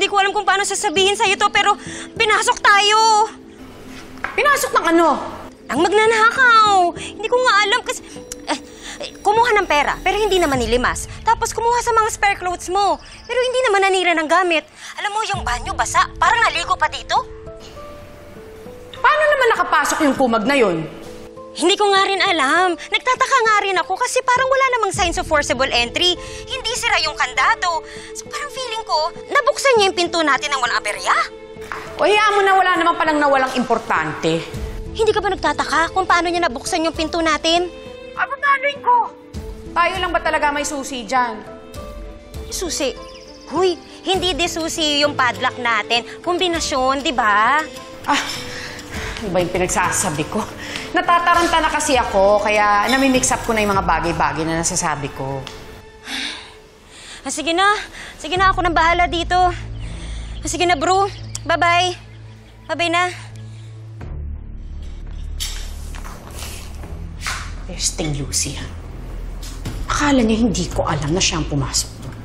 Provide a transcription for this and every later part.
Hindi ko alam kung paano sasabihin sa'yo to, pero pinasok tayo. Pinasok ng ano? Ang magnanakaw. Hindi ko nga alam kasi... kumuha ng pera, pero hindi naman nilimas. Tapos kumuha sa mga spare clothes mo, pero hindi naman nanira ng gamit. Alam mo, yung banyo basa, parang naligo pa dito. Paano naman nakapasok yung kumag na yun? Hindi ko nga rin alam. Nagtataka nga rin ako kasi parang wala namang signs of forcible entry. Hindi sira yung kandado. So parang feeling ko, nabuksan niya yung pinto natin ng walang aberya. O hayaan mo na wala naman palang nawalang importante. Hindi ka ba nagtataka kung paano niya nabuksan yung pinto natin? Abotanoy ko! Tayo lang ba talaga may susi dyan? Susi. Huy, hindi di susi yung padlock natin. Kombinasyon, di ba? Ano ba yung pinagsasabi ko? Natataranta na kasi ako, kaya namimix up ko na yung mga bagay-bagay na nasasabi ko. Sige na. Sige na, ako nang bahala dito. Sige na, bro. Bye-bye. Bye-bye na. Testing Lucy, ha? Akala niya hindi ko alam na siyang pumasok doon.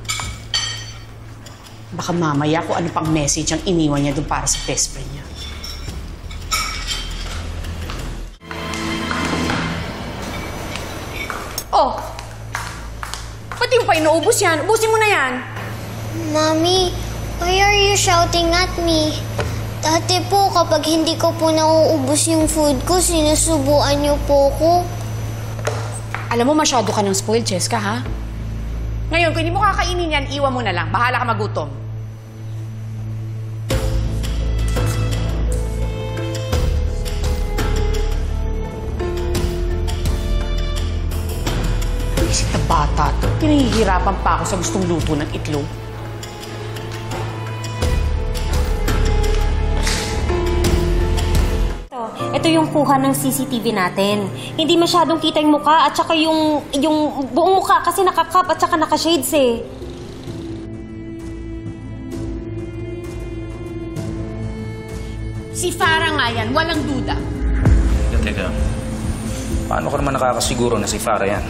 Baka mamaya kung ano pang message ang iniwan niya doon para sa best friend niya. Oh! Pati mo pa inuubos yan. Ubusin mo na yan. Mommy, why are you shouting at me? Dati po, kapag hindi ko po nauubos yung food ko, sinusubuan niyo po ko. Alam mo, masyado ka ng spoiled, Cheska, ha? Ngayon, kung hindi mo kakainin yan, iwan mo na lang. Bahala ka magutom. Isip na bata to. Pinahihirapan pa ako sa gustong luto ng itlog. Ito yung kuha ng CCTV natin. Hindi masyadong kita yung mukha at saka yung buong mukha kasi nakakap at saka nakashades eh. Si Farah nga yan, walang duda. Teka, paano ka naman nakakasiguro na si Farah yan?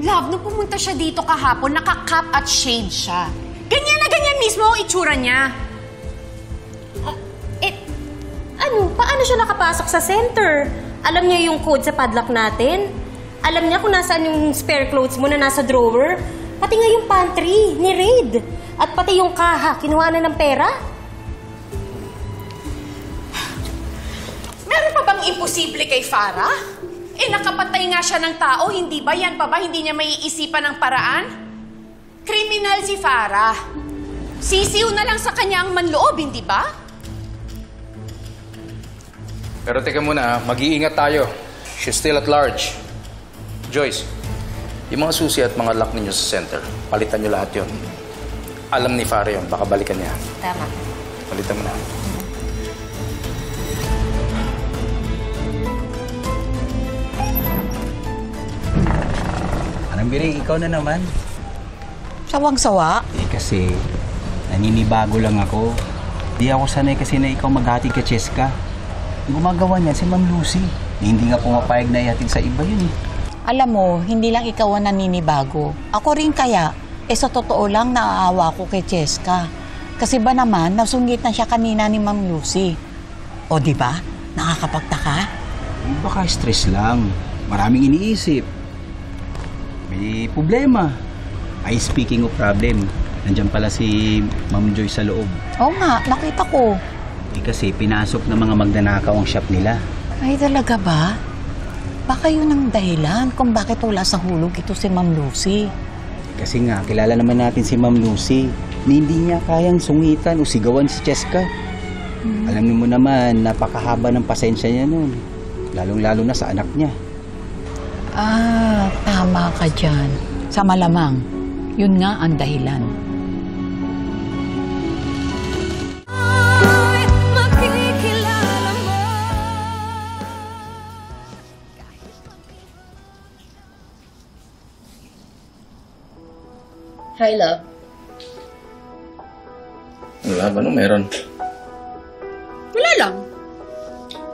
Love, nung pumunta siya dito kahapon, nakakap at shade siya. Ganyan na ganyan mismo ang itsura niya. Paano siya nakapasok sa center? Alam niya yung code sa padlock natin? Alam niya kung nasaan yung spare clothes mo na nasa drawer? Pati nga yung pantry, ni-raid. At pati yung kaha, kinuha na ng pera? Meron pa bang imposible kay Farah? Nakapatay nga siya ng tao, hindi ba? Yan pa ba? Hindi niya maiisipan ng paraan? Kriminal si Farah. Sisiw na lang sa kanya ang manloob, hindi ba? Pero teka muna, mag-iingat tayo. She's still at large. Joyce, yung mga susi at mga lock ninyo sa center, palitan nyo lahat yon. Alam ni Farah yun, baka balikan niya. Tama. Palitan mo na. Anong biring, ikaw na naman. Sawang-sawa? Kasi naninibago lang ako. Di ako sanay kasi na ikaw maghati ka, Cheska. Gumagawa niyan si Ma'am Lucy. Hindi nga pumapayag na ihatid sa iba yun eh. Alam mo, hindi lang ikaw ang naninibago. Ako rin kaya. Sa totoo lang, naaawa ko kay Cheska. Kasi ba naman, nasungit na siya kanina ni Ma'am Lucy. O di ba? Nakakapagtaka? Baka stress lang. Maraming iniisip. May problema. Ay, speaking of problem, nandiyan pala si Ma'am Joy sa loob. Oo nga, nakita ko. Kasi pinasok ng mga magnanakaw ang shop nila. Ay, talaga ba? Baka yun ang dahilan kung bakit wala sa hulog ito si Ma'am Lucy. Kasi nga, kilala naman natin si Ma'am Lucy. Hindi niya kayang sungitan o sigawan si Cheska. Alam mo naman, napakahaba ng pasensya niya noon. Lalong-lalo na sa anak niya. Tama ka dyan. Sa malamang, yun nga ang dahilan. Hi, love. Wala ba? Ano meron? Wala lang.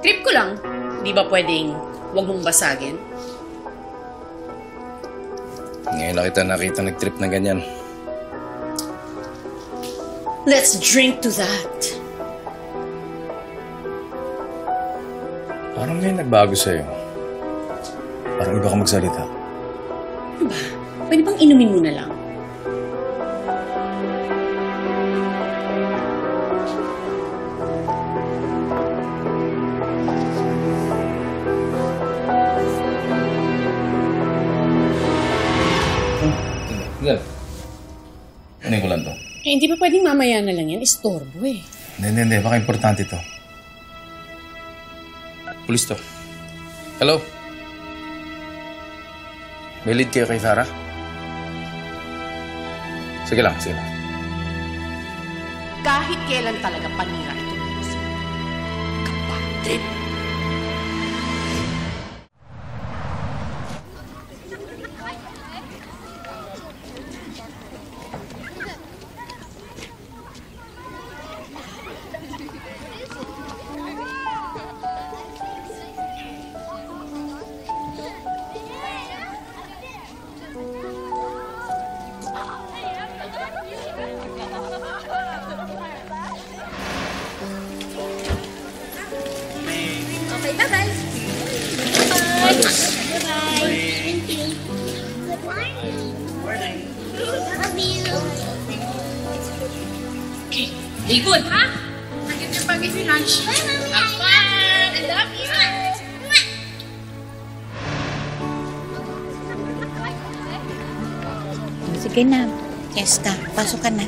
Trip ko lang. Di ba pwedeng huwag mong basagin? Ngayon lang kita nakita nag-trip na ganyan. Let's drink to that. Parang may nagbago sa'yo. Parang iba ka magsalita. Ano ba? Pwede bang inumin mo na lang? Gal. Ano ko lang to? Eh, hindi ba pwedeng mamaya na lang yan? Istorbo eh. Hindi. Baka importante to. Pulis to. Hello? May lead kayo kay Farah? Sige lang. Kahit kailan talaga panira ito. Kapatid! Okay, bye-bye. Be good, ha? Forget your pag your lunch. Bye, Mommy. I love you. Sige na, Cheska, pasok ka na.